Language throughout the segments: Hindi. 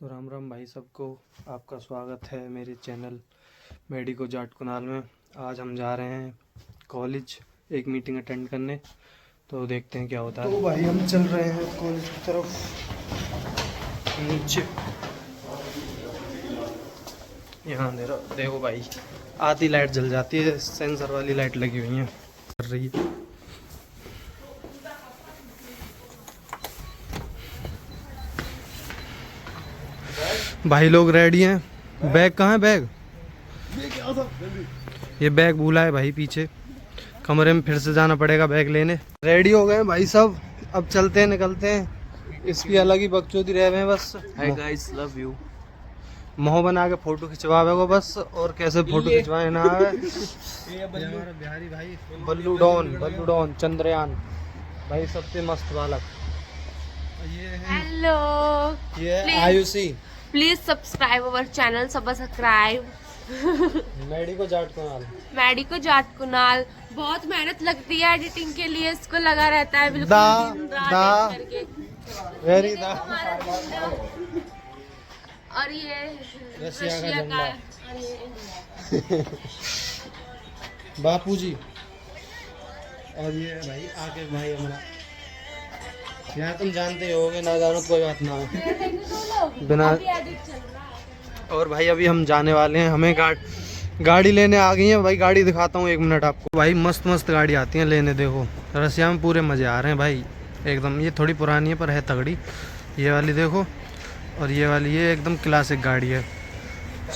तो राम राम भाई सबको, आपका स्वागत है मेरे चैनल मेडिको जाट कुनाल में। आज हम जा रहे हैं कॉलेज एक मीटिंग अटेंड करने, तो देखते हैं क्या होता है। तो भाई हम चल रहे हैं कॉलेज की तरफ नीचे। यहाँ देखो भाई, आधी लाइट जल जाती है, सेंसर वाली लाइट लगी हुई है, कर रही है। भाई लोग रेडी हैं। बैग कहाँ है? बैग ये बैग भूला है भाई पीछे कमरे में, फिर से जाना पड़ेगा बैग लेने। रेडी हो गए भाई सब, अब चलते हैं, निकलते हैं। इसकी अलग ही बकचोदी रह हैं बस। Hi guys, love you. मोह बना के फोटो खिंचवावे को बस, और कैसे फोटो खिंचवाए ना आवे। ये हमारा बिहारी भाई बल्लू डॉन चंद्रयान भाई, सबसे मस्त बालक। ये है हेलो, ये है Ayushi. Please subscribe our channel, subscribe medico Jat Kunal. Medico Jat Kunal. बहुत मेहनत लगती है एडिटिंग के लिए, इसको लगा रहता है बिल्कुल दिन रात करके। वेरी दा। और ये रशिया का झंडा। और ये बापूजी। और ये है भाई आके भाई हमारा, यहाँ तुम जानते होगे, ना जानो कोई बात ना हो बिना। और भाई अभी हम जाने वाले हैं, हमें गाड़ी लेने आ गई है भाई। गाड़ी दिखाता हूँ 1 मिनट आपको भाई। मस्त मस्त गाड़ी आती है लेने, देखो रसिया में पूरे मज़े आ रहे हैं भाई एकदम। ये थोड़ी पुरानी है पर है तगड़ी, ये वाली देखो। और ये वाली ये एकदम क्लासिक गाड़ी है।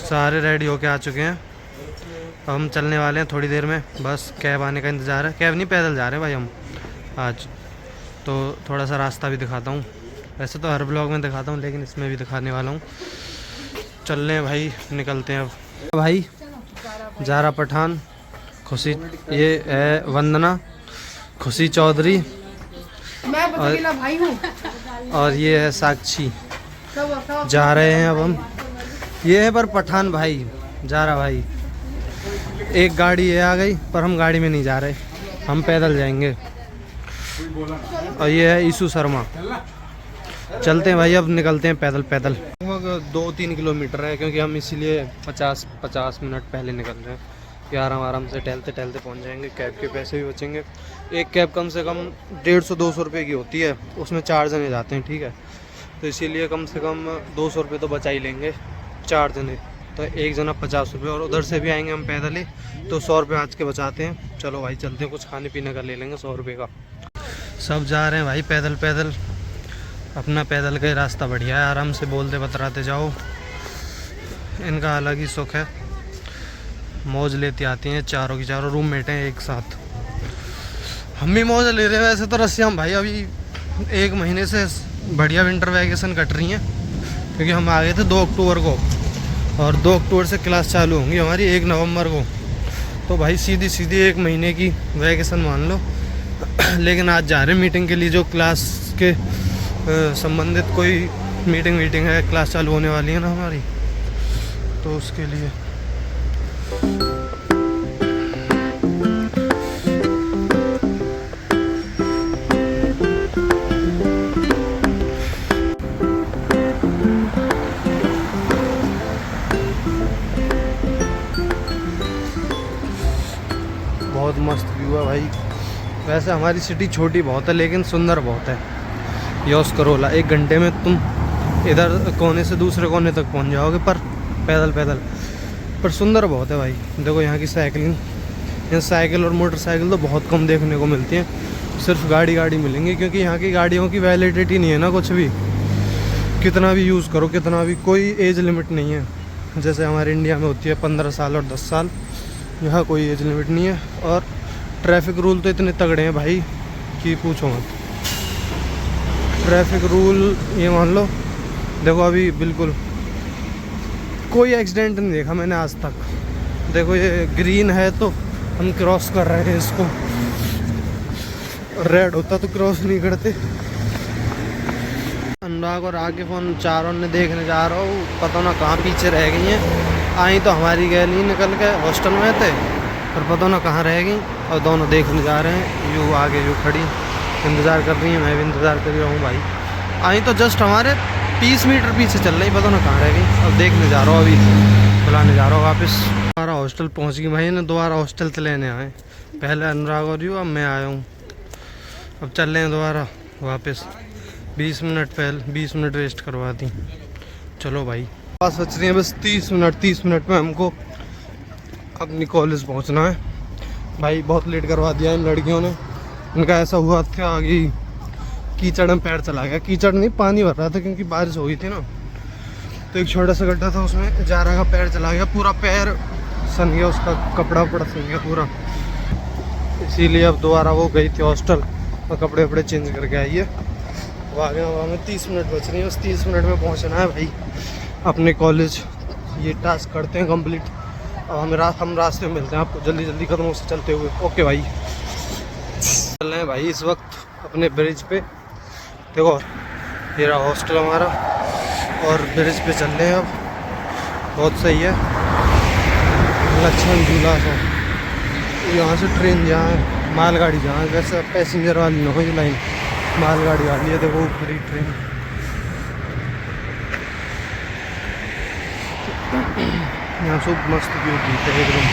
सारे रेडी होके आ चुके हैं, अब हम चलने वाले हैं थोड़ी देर में। बस कैब आने का इंतज़ार है। कैब नहीं, पैदल जा रहे हैं भाई हम आज। तो थोड़ा सा रास्ता भी दिखाता हूँ, वैसे तो हर ब्लॉग में दिखाता हूँ, लेकिन इसमें भी दिखाने वाला हूँ। चल रहे हैं भाई, निकलते हैं अब। भाई जारा पठान, खुशी, ये है वंदना, खुशी चौधरी, मैं अकेला भाई हूँ, और ये है साक्षी। जा रहे हैं अब हम। ये है पर पठान भाई, जारा भाई। एक गाड़ी ये आ गई, पर हम गाड़ी में नहीं जा रहे, हम पैदल जाएंगे। और ये है ईशु शर्मा। चलते हैं भाई, अब निकलते हैं पैदल पैदल। लगभग 2-3 किलोमीटर है, क्योंकि हम इसीलिए 50 मिनट पहले निकल रहे हैं कि आराम से टहलते टहलते पहुंच जाएंगे। कैब के पैसे भी बचेंगे। एक कैब कम से कम 150-200 रुपये की होती है, उसमें 4 जने जाते हैं, ठीक है। तो इसीलिए कम से कम 200 रुपये तो बचा ही लेंगे 4 जने। तो एक जना 50 रुपये, और उधर से भी आएंगे हम पैदल ही, तो 100 रुपये आज के बचाते हैं। चलो भाई चलते हैं, कुछ खाने पीने का ले लेंगे 100 रुपये का। सब जा रहे हैं भाई पैदल पैदल, अपना पैदल का ही रास्ता बढ़िया है, आराम से बोलते बतराते जाओ। इनका अलग ही सुख है, मौज लेती आती हैं। चारों की चारों रूममेट हैं एक साथ, हम भी मौज ले रहे हैं। वैसे तो रसिया में भाई अभी 1 महीने से बढ़िया विंटर वैकेशन कट रही हैं, क्योंकि हम आ गए थे 2 अक्टूबर को, और 2 अक्टूबर से क्लास चालू होंगी हमारी 1 नवंबर को। तो भाई सीधी 1 महीने की वैकेशन मान लो। लेकिन आज जा रहे हैं मीटिंग के लिए, जो क्लास के संबंधित कोई मीटिंग है, क्लास चालू होने वाली है ना हमारी, तो उसके लिए। बहुत मस्त व्यू है भाई। वैसे हमारी सिटी छोटी बहुत है, लेकिन सुंदर बहुत है। योस करोला 1 घंटे में तुम इधर कोने से दूसरे कोने तक पहुंच जाओगे, पर पैदल पैदल। पर सुंदर बहुत है भाई। देखो यहाँ की साइकिलिंग, यहाँ साइकिल और मोटरसाइकिल तो बहुत कम देखने को मिलती हैं, सिर्फ गाड़ी मिलेंगी, क्योंकि यहाँ की गाड़ियों की वैलिडिटी नहीं है ना कुछ भी। कितना भी यूज़ करो, कितना भी, कोई एज लिमिट नहीं है, जैसे हमारे इंडिया में होती है 15 साल और 10 साल। यहाँ कोई एज लिमिट नहीं है। और ट्रैफिक रूल तो इतने तगड़े हैं भाई कि पूछो मत। ट्रैफिक रूल ये मान लो, देखो अभी बिल्कुल कोई एक्सीडेंट नहीं देखा मैंने आज तक। देखो ये ग्रीन है तो हम क्रॉस कर रहे हैं इसको, रेड होता तो क्रॉस नहीं करते। अनुराग और आगे फोन चारों ने देखने जा रहा हूँ, पता ना कहाँ पीछे रह गई हैं। आई तो हमारी गैली निकल के हॉस्टल में थे, पर पता ना कहाँ रह गई, और दोनों देखने जा रहे हैं। यू आगे यू खड़ी इंतज़ार कर रही है, मैं भी इंतज़ार कर रहा हूँ भाई। आई तो जस्ट हमारे 20 मीटर पीछे चल रही, पता ना कहाँ रह गई। अब देखने जा रहा हूँ, अभी बुलाने जा रहा हूँ वापस। हमारा हॉस्टल पहुँच गई भाई, ने दोबारा हॉस्टल से लेने आए। पहले अनुराग और यू, अब मैं आया हूँ। अब चल रहे हैं दोबारा वापस। 20 मिनट वेस्ट करवा दी। चलो भाई, पास बच रही है बस 30 मिनट में हमको अपनी कॉलेज पहुंचना है। भाई बहुत लेट करवा दिया इन लड़कियों ने। इनका ऐसा हुआ था कि कीचड़ में पैर चला गया। कीचड़ नहीं, पानी भर रहा था क्योंकि बारिश हो गई थी ना। तो एक छोटा सा गड्ढा था, उसमें जारा का पैर चला गया, पूरा पैर सन गया, उसका कपड़ा वपड़ा सन गया पूरा। इसीलिए अब दोबारा वो गई थी हॉस्टल और कपड़े वपड़े चेंज करके आई है। वो आ गया। वहाँ में 30 मिनट बच रही है, उस 30 मिनट में पहुँचना है भाई अपने कॉलेज। ये टास्क करते हैं कंप्लीट। अब हम रास्ते में मिलते हैं आपको जल्दी कदमों से चलते हुए। ओके भाई, चल रहे हैं भाई इस वक्त अपने ब्रिज पे। देखो ये रहा हॉस्टल हमारा, और ब्रिज पे चल रहे हैं अब। बहुत सही है, लक्ष्मण झूला तो यहाँ से ट्रेन जहाँ है, मालगाड़ी जहाँ है, वैसे पैसेंजर वाली ना हो ये लाइन, मालगाड़ी वाली है। देखो ऊपर ही ट्रेन। यहाँ सब मस्त व्यू दिखते हैं एकदम,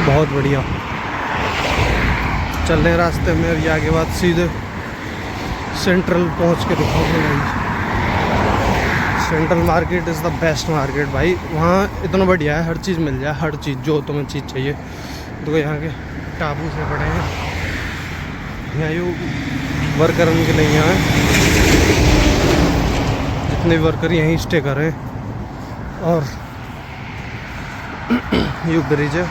बहुत बढ़िया। चल रहे हैं रास्ते में अभी आगे बाद सीधे सेंट्रल पहुँच के दिखाऊंगे भाई। Central market is the best market भाई। वहाँ इतना बढ़िया है, हर चीज़ मिल जाए, हर चीज़ जो तुम्हें चीज़ चाहिए। देखो यहाँ के टाबू से पड़े हैं, यहाँ यू वर्कर के लिए यहाँ है। जितने वर्कर यहीं स्टे कर रहे हैं। और यू ब्रिज है।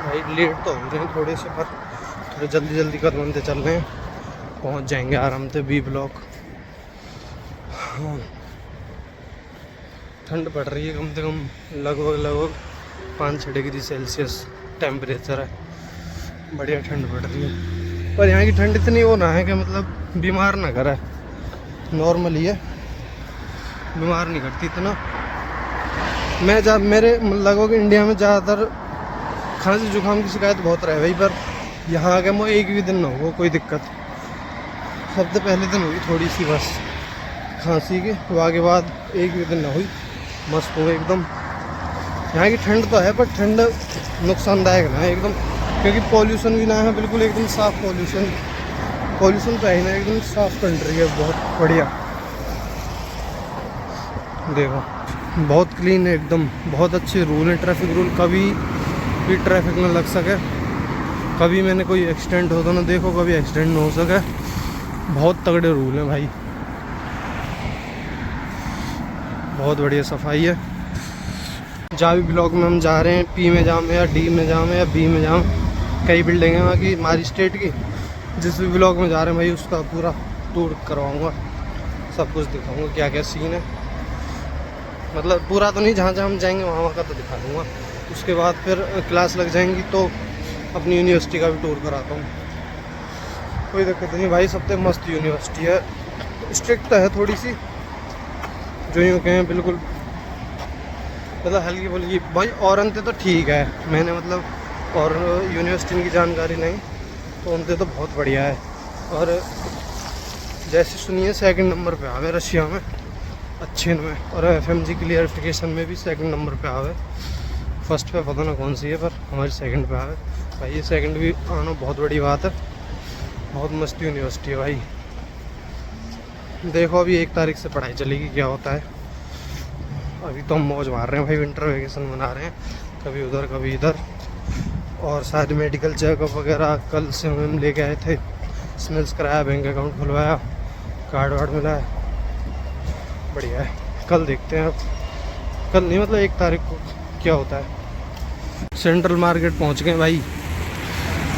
भाई लेट तो हो रहे हैं थोड़े से, पर थोड़े जल्दी कदम से चल रहे हैं, पहुंच जाएंगे आराम से बी ब्लॉक। हाँ, ठंड पड़ रही है, कम से कम लगभग 5-6 डिग्री सेल्सियस टेम्परेचर है। बढ़िया ठंड पड़ रही है, पर यहाँ की ठंड इतनी वो ना है कि मतलब बीमार ना करे। नॉर्मल ही है, बीमार नहीं करती इतना। मेरे लगभग इंडिया में ज़्यादातर खांसी जुकाम की शिकायत बहुत रहे भाई, पर यहाँ आ गया मैं एक भी दिन ना हो कोई दिक्कत। सबसे पहले दिन हुई थोड़ी सी बस खांसी की, वो आगे बाद एक भी दिन ना हुई, मस्त हो एकदम। यहाँ की ठंड तो है, पर ठंड नुकसानदायक ना है एकदम, क्योंकि पॉल्यूशन भी ना है बिल्कुल, एकदम साफ़ पॉल्यूशन तो है ही ना, एकदम साफ़ कंट्री है, बहुत बढ़िया। देखो बहुत क्लीन है एकदम, बहुत अच्छे रूल है, ट्रैफिक रूल। कभी भी ट्रैफिक ना लग सके, कभी मैंने कोई एक्सीडेंट हो तो ना देखो, कभी एक्सीडेंट ना हो सके। बहुत तगड़े रूल हैं भाई, बहुत बढ़िया सफाई है। जहाँ भी ब्लॉक में हम जा रहे हैं, पी में जाम या डी में जाम या बी में जाम, कई बिल्डिंग है वहाँ की हमारी स्टेट की। जिस भी ब्लॉक में जा रहे हैं भाई उसका पूरा टूर करवाऊँगा, सब कुछ दिखाऊँगा क्या क्या सीन है। मतलब पूरा तो नहीं, जहाँ हम जाएंगे वहाँ का तो दिखा दूँगा। उसके बाद फिर क्लास लग जाएंगी तो अपनी यूनिवर्सिटी का भी टूर कराता हूँ, कोई दिक्कत नहीं भाई। सबसे मस्त यूनिवर्सिटी है, स्ट्रिक्ट है थोड़ी सी, जो यूँ कहें बिल्कुल मतलब हल्की फुल्की भाई। और अंते तो ठीक है, मैंने मतलब और यूनिवर्सिटी की जानकारी नहीं, तो उनसे तो बहुत बढ़िया है। और जैसे सुनिए 2nd नंबर पे आवे रशिया में, अच्छे में। और FMG क्लियरिफिकेशन में भी 2nd नंबर पे आवे। फर्स्ट पे पता ना कौन सी है, पर हमारी 2nd पे आवे भाई। ये 2nd भी आना बहुत बड़ी बात है, बहुत मस्त यूनिवर्सिटी है भाई। देखो अभी 1 तारीख से पढ़ाई चलेगी, क्या होता है। अभी तो हम मौज मार रहे हैं भाई, विंटर वेकेशन मना रहे हैं, कभी उधर कभी इधर। और शायद मेडिकल चेकअप वगैरह कल से हम लेके आए थे, स्मेल्स कराया, बैंक अकाउंट खुलवाया, कार्ड वार्ड मिला है, बढ़िया है। कल देखते हैं, अब कल नहीं मतलब 1 तारीख को क्या होता है। सेंट्रल मार्केट पहुंच गए भाई,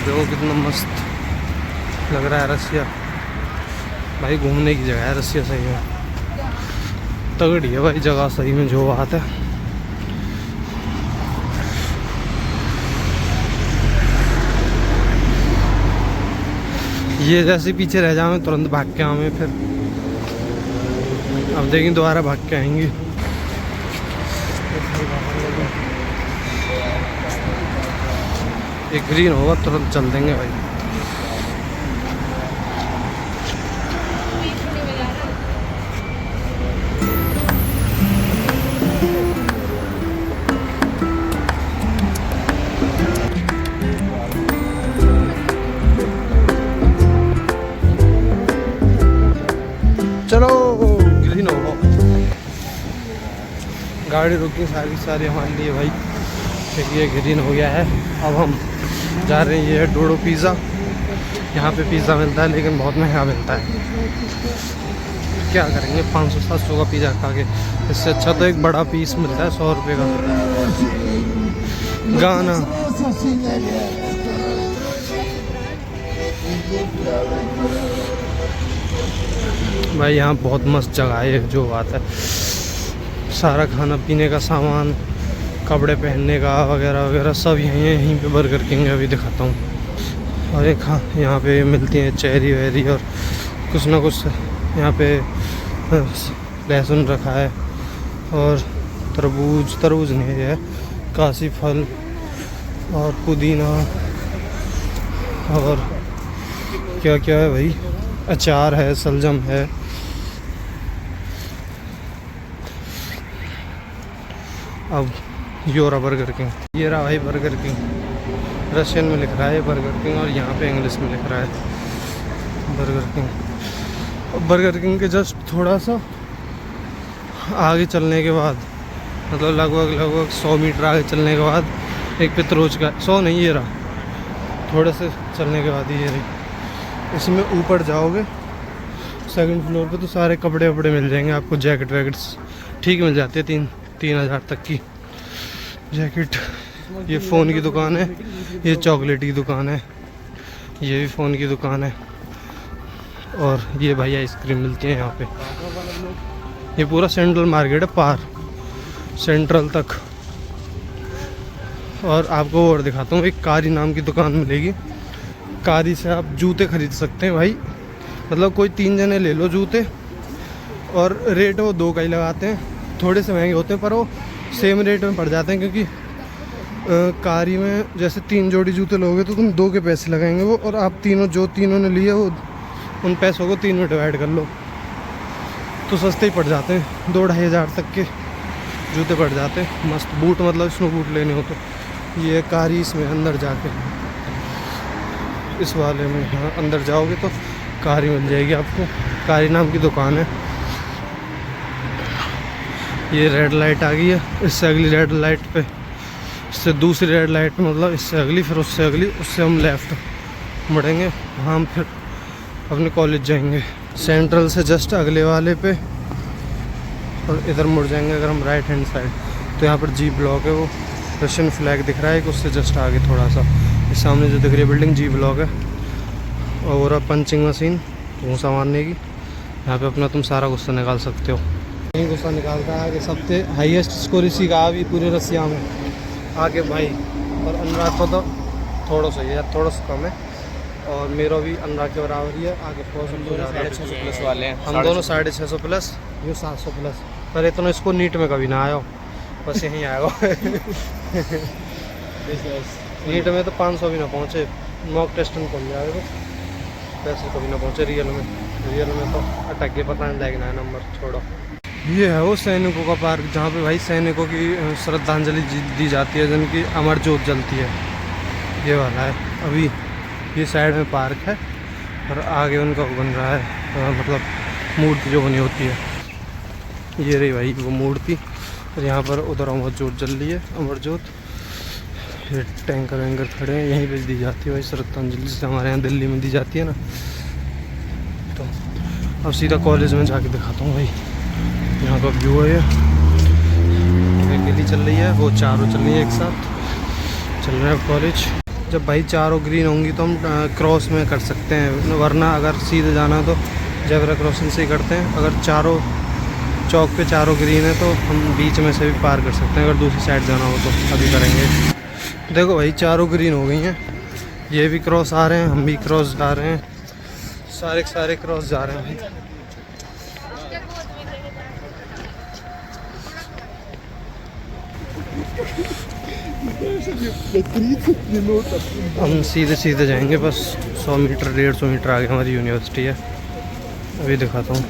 देखो कितना मस्त लग रहा है रसिया भाई। घूमने की जगह है रसिया, सही है, तगड़ी है भाई जगह, सही में जो बात है। ये जैसे पीछे रह जाए तुरंत भाग के आवे, फिर अब देखें दोबारा भाग के आएंगे। एक ग्रीन होगा तुरंत चल देंगे भाई। चलो ग्रीन हो। गाड़ी रुकी सारी हमारे लिए भाई। फिर ये ग्रीन हो गया है। अब हम जा रहे हैं, ये है डोडो पिज़्ज़ा। यहाँ पे पिज़्ज़ा मिलता है लेकिन बहुत महंगा मिलता है। क्या करेंगे 500-700 का पिज़्ज़ा खा के, इससे अच्छा तो एक बड़ा पीस मिलता है 100 रुपये का। गाना भाई यहाँ बहुत मस्त जगह है। जो बात है सारा खाना पीने का सामान, कपड़े पहनने का वगैरह वगैरह सब यहीं पे बर्गर किंग अभी दिखाता हूँ। और एक हाँ यहाँ पे मिलती हैं चेरी वेरी और कुछ ना कुछ। यहाँ पे लहसुन रखा है और तरबूज नहीं है, काशी फल और पुदीना और क्या क्या है भाई, अचार है, सलजम है। अब ये रहा बर्गर किंग, ये रहा भाई बर्गर किंग। रशियन में लिख रहा है बर्गर किंग और यहाँ पे इंग्लिश में लिख रहा है बर्गर किंग। बर्गर किंग के जस्ट थोड़ा सा आगे चलने के बाद, मतलब लगभग 100 मीटर आगे चलने के बाद एक पित्रोज का, 100 नहीं ये रहा, थोड़े से चलने के बाद ही ये रही। इसमें ऊपर जाओगे सेकंड फ्लोर पे तो सारे कपड़े वपड़े मिल जाएंगे आपको। जैकेट वैकेट्स ठीक मिल जाती है, 3,000 तक की जैकेट। ये फ़ोन की दुकान है, ये चॉकलेट की दुकान है, ये भी फ़ोन की दुकान है। और ये भाई आइसक्रीम मिलती है यहाँ पे। ये पूरा सेंट्रल मार्केट है, पार सेंट्रल तक। और आपको और दिखाता हूँ, एक कारी नाम की दुकान मिलेगी। कारी से आप जूते खरीद सकते हैं भाई, मतलब कोई 3 जने ले लो जूते, और रेट वो 2 का ही लगाते हैं। थोड़े से महंगे होते हैं पर वो सेम रेट में पड़ जाते हैं, क्योंकि कारी में जैसे 3 जोड़ी जूते लोगे तो तुम 2 के पैसे लगाएंगे वो, और आप तीनों ने लिए वो उन पैसों को 3 में डिवाइड कर लो तो सस्ते ही पड़ जाते हैं। 2-2.5 हज़ार तक के जूते पड़ जाते हैं मस्त। बूट मतलब स्नो बूट लेने हो तो ये कारी, इसमें अंदर जाके इस वाले में हाँ अंदर जाओगे तो कारी मिल जाएगी आपको। कारी नाम की दुकान है। ये रेड लाइट आ गई है, इससे अगली रेड लाइट पे, इससे दूसरी रेड लाइट मतलब इससे अगली, फिर उससे अगली, उससे हम लेफ़्ट मुड़ेंगे, हम फिर अपने कॉलेज जाएंगे। सेंट्रल से जस्ट अगले वाले पे और इधर मुड़ जाएंगे अगर हम राइट हैंड साइड तो यहाँ पर जी ब्लॉक है, वो रशियन फ्लैग दिख रहा है कि उससे जस्ट आगे थोड़ा सा इस सामने जो दिख रही है बिल्डिंग जी ब्लॉक है। और वो पंचिंग मशीन भूसा मारने की, यहाँ पे अपना तुम सारा गुस्सा निकाल सकते हो। यही गुस्सा निकालता है कि सबसे हाईएस्ट स्कोर इसी का अभी पूरे रसिया में आगे भाई। और अनुराग को तो थोड़ा सा या थोड़ा सा कम है, और मेरा भी अनुराग के बराबर ही है। आगे 650 प्लस वाले हैं, हम दोनों 650 प्लस, यूँ 700 प्लस। पर इतना इसको नीट में कभी ना आया हो, बस यहीं आया हो। नीट में तो 500 भी ना पहुँचे, मॉक टेस्ट में पहुँच जाएगा, पैसे कभी ना पहुँचे। रियल में तो अटक के पता नहीं लगना है नंबर, छोड़ो। ये है वो सैनिकों का पार्क, जहाँ पे भाई सैनिकों की श्रद्धांजलि दी जाती है, जिनकी अमर ज्योत जलती है। ये वाला है अभी, ये साइड में पार्क है और आगे उनका बन रहा है, मतलब मूर्ति जो बनी होती है। ये रही भाई वो मूर्ति, और यहाँ पर उधर अमर ज्योत जल रही है, अमर ज्योत। ये टैंकर वैंकर खड़े हैं, यहीं पे दी जाती है भाई श्रद्धांजलि, जैसे हमारे यहाँ दिल्ली में दी जाती है ना। तो अब सीधा कॉलेज में जाके दिखाता हूँ भाई। यहाँ का व्यू है, ये गली चल रही है, वो चारों चल रही है एक साथ चल रहा है कॉलेज। जब भाई चारों ग्रीन होंगी तो हम क्रॉस में कर सकते हैं, वरना अगर सीधे जाना तो जेब्रा क्रॉसिंग से ही करते हैं। अगर चारों चौक पे चारों ग्रीन है तो हम बीच में से भी पार कर सकते हैं, अगर दूसरी साइड जाना हो तो अभी करेंगे। देखो भाई चारों ग्रीन हो गई हैं, ये भी क्रॉस आ रहे हैं, हम भी क्रॉस जा रहे हैं, सारे क्रॉस जा रहे हैं भाई। हम सीधे जाएंगे, बस 100 मीटर 150 मीटर आगे हमारी यूनिवर्सिटी है। अभी दिखाता हूँ।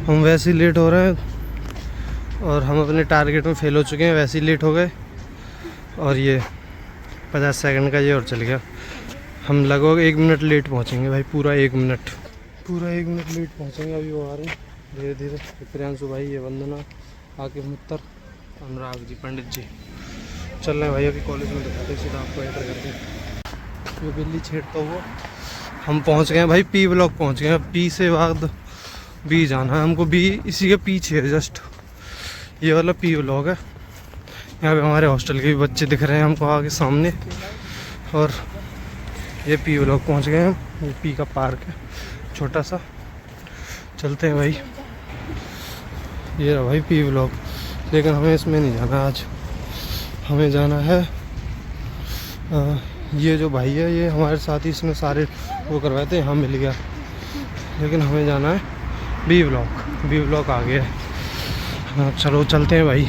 हम वैसे ही लेट हो रहे हैं और हम अपने टारगेट में फेल हो चुके हैं, वैसे ही लेट हो गए। और ये 50 सेकंड का ये और चल गया। हम लगभग 1 मिनट लेट पहुंचेंगे भाई, पूरा 1 मिनट लेट पहुंचेंगे। अभी वो आ रहे हैं धीरे धीरे। प्रियांशु भाई, ये वंदना, आके मुत्तर, अनुराग जी, पंडित जी चल रहे हैं भाई। अभी कॉलेज में दिखाते सीधा आपको एंटर करते हैं। ये बिल्ली छेड़ता हुआ हम पहुंच गए हैं भाई, पी ब्लॉक पहुंच गए हैं। पी से बाद बी जाना है हमको। बी इसी के पीछे है जस्ट, ये वाला पी ब्लॉक है। यहाँ पे हमारे हॉस्टल के भी बच्चे दिख रहे हैं हमको आगे सामने। और ये पी ब्लॉक पहुंच गए हैं। ये पी का पार्क है छोटा सा। चलते हैं भाई। ये रहा भाई पी ब्लॉक, लेकिन हमें इसमें नहीं जाना आज। हमें जाना है ये जो भाई है, ये हमारे साथ ही इसने सारे वो करवाए थे, यहाँ मिल गया। लेकिन हमें जाना है बी ब्लॉक। बी ब्लॉक आ गया है। चलो चलते हैं भाई।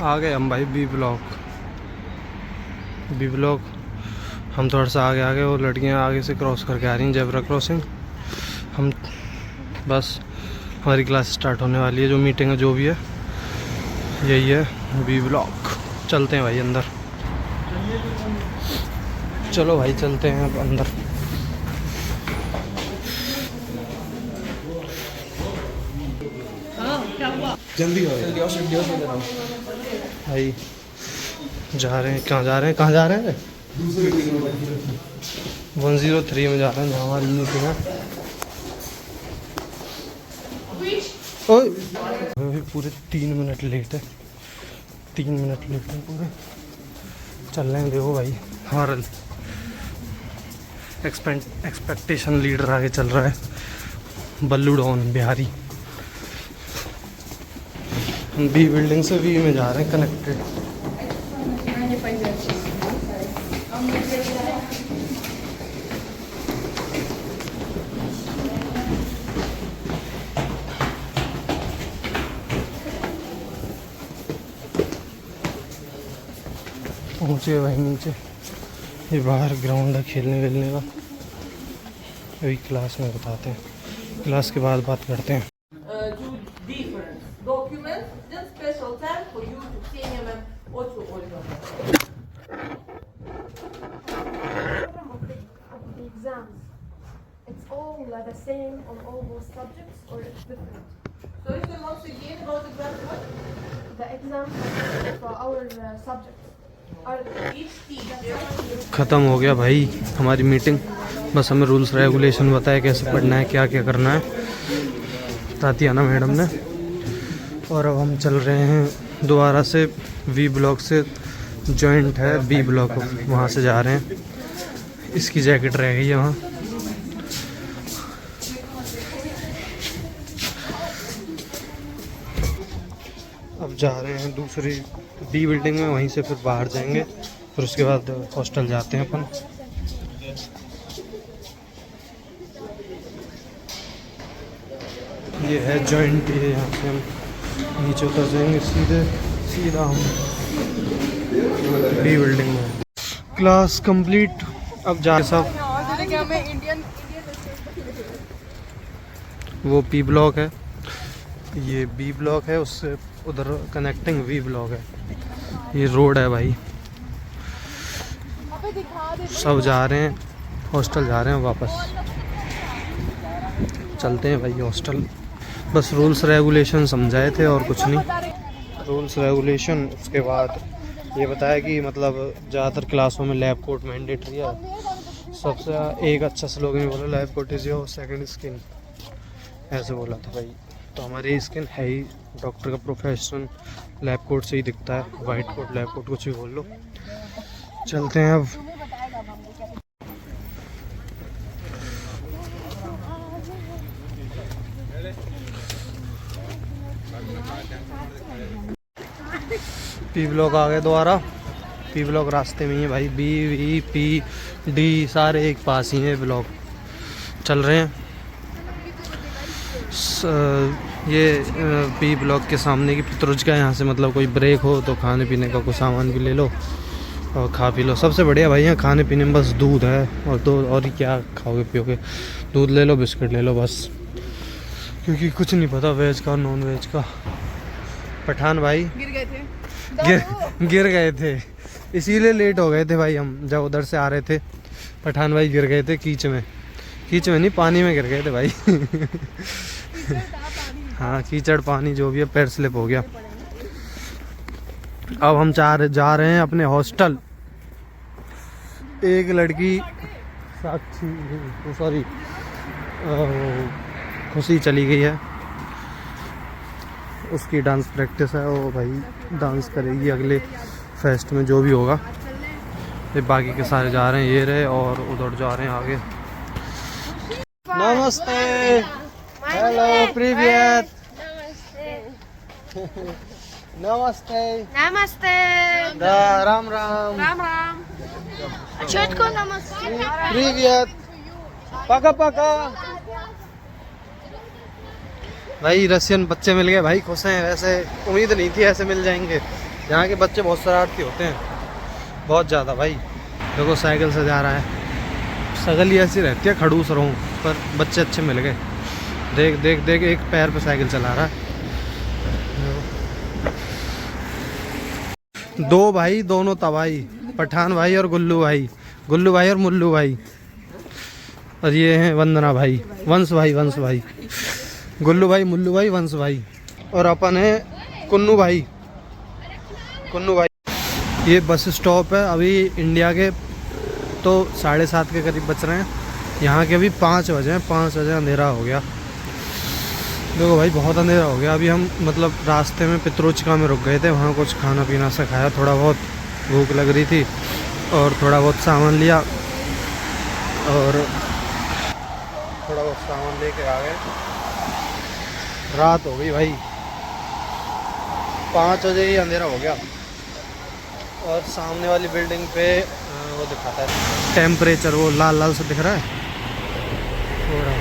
आ गए हम भाई बी ब्लॉक। बी ब्लॉक हम थोड़ा सा आगे वो लड़कियां आगे से क्रॉस करके आ रही हैं, जेब्रा क्रॉसिंग। हम बस हमारी क्लास स्टार्ट होने वाली है, जो मीटिंग है जो भी है यही है बी ब्लॉक। चलते हैं भाई अंदर। चलो भाई चलते हैं अब अंदर। जल्दी भाई जा रहे हैं। कहाँ जा रहे हैं 103 में जा रहे हैं, जहाँ हमारी मीटिंग है। ओए पूरे 3 मिनट लेट है। 3 मिनट लेट है पूरे। चल रहे हैं देखो भाई, हमारा एक्सपेक्टेशन लीडर आगे चल रहा है, बल्लू डॉन बिहारी। हम बी बिल्डिंग से बी में जा रहे हैं कनेक्टेड। पहुँचे भाई नीचे। ये बाहर ग्राउंड है खेलने वेलने का। अभी क्लास में बताते हैं, क्लास के बाद बात करते हैं। It's all the same on all those subjects, or it's different? So if once again about exams, what? The exams for our subjects are each teacher. ख़त्म हो गया भाई हमारी मीटिंग। बस हमें रूल्स रेगुलेशन बताया कैसे पढ़ना है, क्या क्या करना है तातियाना मैडम ने। और अब हम चल रहे हैं दोबारा से वी ब्लॉक से जॉइंट है बी ब्लॉक, वहाँ से जा रहे हैं। इसकी जैकेट रह गई है वहाँ। अब जा रहे हैं दूसरी बी बिल्डिंग में, वहीं से फिर बाहर जाएंगे, फिर उसके बाद हॉस्टल जाते हैं अपन। ये है जॉइंट, ये यहाँ से हम नीचे उतर जाएंगे सीधा हम बी बिल्डिंग में। Class complete. अब जा सब वो पी ब्लॉक है, ये बी ब्लॉक है, उससे उधर कनेक्टिंग वी ब्लॉक है। ये रोड है भाई। सब जा रहे हैं हॉस्टल, जा रहे हैं वापस। चलते हैं भाई हॉस्टल। बस रूल्स रेगुलेशन समझाए थे और कुछ नहीं। रूल्स रेगुलेशन, उसके बाद ये बताया कि मतलब ज़्यादातर क्लासों में लैब कोट मैंडेटरी है। सबसे एक अच्छा स्लोगन बोला, lab coat is your second skin, ऐसे बोला था भाई। तो हमारी स्किन है ही डॉक्टर का प्रोफेशन, लैब कोट से ही दिखता है। वाइट कोट, लैब कोट, कुछ भी बोल लो। चलते हैं अब। पी ब्लॉक आ गए दोबारा। पी ब्लॉक रास्ते में ही है भाई। बी वी पी डी सारे एक पास ही हैं ब्लॉक। चल रहे हैं ये पी ब्लॉक के सामने की पितरुज का। यहाँ से मतलब कोई ब्रेक हो तो खाने पीने का कुछ सामान भी ले लो और खा पी लो। सबसे बढ़िया भाई यहाँ खाने पीने में बस दूध है, और दो और क्या खाओगे पियोगे। दूध ले लो, बिस्किट ले लो बस, क्योंकि कुछ नहीं पता वेज का नॉन वेज का। पठान भाई गिर गए थे। इसीलिए लेट हो गए थे भाई हम, जब उधर से आ रहे थे। पठान भाई गिर गए थे कीच में नहीं, पानी में गिर गए थे भाई। हाँ कीचड़ पानी जो भी है, पैर स्लिप हो गया। अब हम जा रहे हैं अपने हॉस्टल। एक लड़की साक्षी सॉरी खुशी चली गई है, उसकी डांस प्रैक्टिस है, वो भाई डांस करेगी अगले फेस्ट में जो भी होगा। ये बाकी के सारे जा रहे हैं, ये रहे, और उधर जा रहे हैं आगे। नमस्ते, हेलो, प्रिवियत, नमस्ते, नमस्ते, राम राम, राम राम, Четко namaste. प्रिवियत, पका पका। भाई रशियन बच्चे मिल गए भाई, खुश हैं। वैसे उम्मीद नहीं थी ऐसे मिल जाएंगे। यहाँ के बच्चे बहुत शरारती होते हैं, बहुत ज़्यादा भाई। देखो साइकिल से जा रहा है, शक्ल ही ऐसी रहती है खड़ूस रहूँ, पर बच्चे अच्छे मिल गए। देख देख देख, एक पैर पे साइकिल चला रहा है। दो भाई दोनों तबाही, पठान भाई और गुल्लू भाई और मुल्लू भाई। और ये हैं वंदना भाई, वंश भाई, गुल्लू भाई, मुल्लू भाई, वंश भाई। और अपन है कुन्नू भाई। ये बस स्टॉप है। अभी इंडिया के तो 7:30 के करीब बच रहे हैं, यहाँ के अभी 5 बजे हैं। 5 बजे अंधेरा हो गया। देखो भाई बहुत अंधेरा हो गया। अभी हम मतलब रास्ते में पित्रोचका में रुक गए थे, वहाँ कुछ खाना पीना सा खाया, थोड़ा बहुत भूख लग रही थी, और थोड़ा बहुत सामान लिया, और थोड़ा बहुत सामान लेके आ गए। रात हो गई भाई, 5 बजे ही अंधेरा हो गया। और सामने वाली बिल्डिंग पे वो दिखाता है टेम्परेचर, वो लाल लाल से दिख रहा है थोड़ा।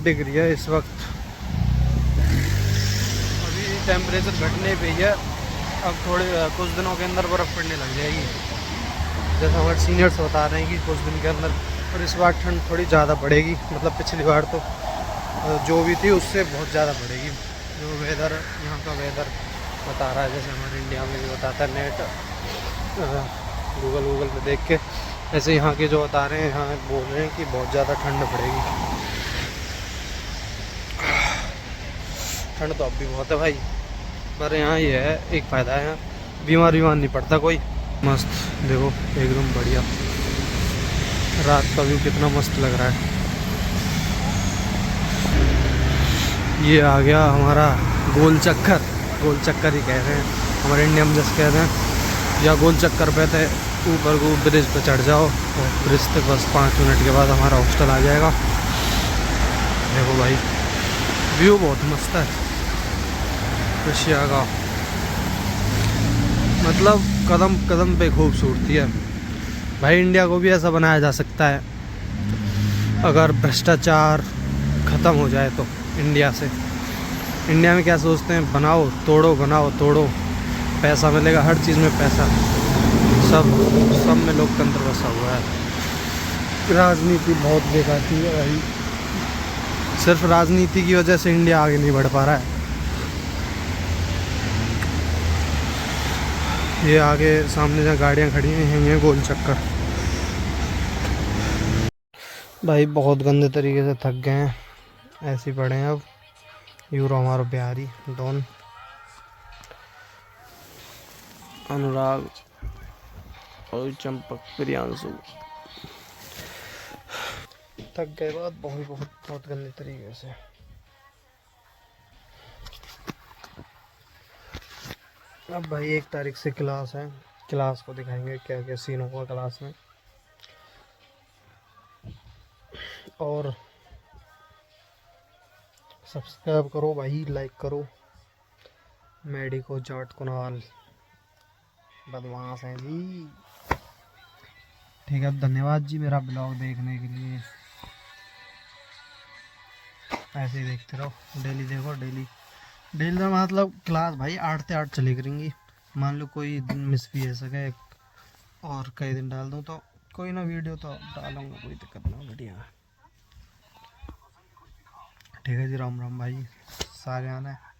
डिग्री है इस वक्त। अभी टेम्परेचर घटने पे ही है। अब थोड़े कुछ दिनों के अंदर बर्फ़ पड़ने लग जाएगी, जैसे हमारे सीनियर्स बता रहे हैं कि कुछ दिन के अंदर। और इस बार ठंड थोड़ी ज़्यादा पड़ेगी, मतलब पिछली बार तो जो भी थी उससे बहुत ज़्यादा पड़ेगी। जो वेदर यहाँ का वेदर बता रहा है, जैसे हमारे इंडिया में भी बताता है नेट, गूगल पे देख के, ऐसे यहाँ के जो बता रहे हैं, यहाँ बोल रहे हैं कि बहुत ज़्यादा ठंड पड़ेगी। ठंड तो अब भी बहुत है भाई, पर यहाँ ये है एक फ़ायदा है, यहाँ बीमार नहीं पड़ता कोई। मस्त देखो एकदम बढ़िया, रात का व्यू कितना मस्त लग रहा है। ये आ गया हमारा गोल चक्कर ही कह रहे हैं हमारे इंडिया में, जैसे कहते हैं। या गोल चक्कर पे थे, ऊपर को ब्रिज पे चढ़ जाओ, और ब्रिज से बस 5 मिनट के बाद हमारा हॉस्टल आ जाएगा। देखो भाई व्यू बहुत मस्त है रशिया का, मतलब कदम कदम पे खूबसूरती है भाई। इंडिया को भी ऐसा बनाया जा सकता है अगर भ्रष्टाचार ख़त्म हो जाए तो। इंडिया में क्या सोचते हैं, बनाओ तोड़ो, पैसा मिलेगा, हर चीज़ में पैसा, सब में लोकतंत्र बसा हुआ है। राजनीति बहुत बेकार चीज़ है भाई, सिर्फ राजनीति की वजह से इंडिया आगे नहीं बढ़ पा रहा है। ये आगे सामने जहाँ गाड़ियाँ खड़ी हैं, यहीं है गोल चक्कर। भाई बहुत गंदे तरीके से थक गए हैं, ऐसे ही पड़े हैं अब। यूरो हमारा बिहारी डॉन अनुराग और चंपक प्रियांशु थक गए बहुत गंदे तरीके से। अब भाई 1 तारीख से क्लास है, क्लास को दिखाएंगे क्या क्या सीन होगा क्लास में। और सब्सक्राइब करो भाई, लाइक करो। मेडिको जाट कुनाल बदमाश हैं जी। ठीक है, धन्यवाद जी मेरा ब्लॉग देखने के लिए। ऐसे ही देखते रहो, डेली देखो, डेली का मतलब क्लास भाई 8 से 8 चली करेंगी। मान लो कोई दिन मिस भी है सके और कई दिन डाल दूँ तो कोई ना, वीडियो तो डालूंगा, कोई दिक्कत ना, बढ़िया। ठीक है जी, राम राम भाई। सारे आना है।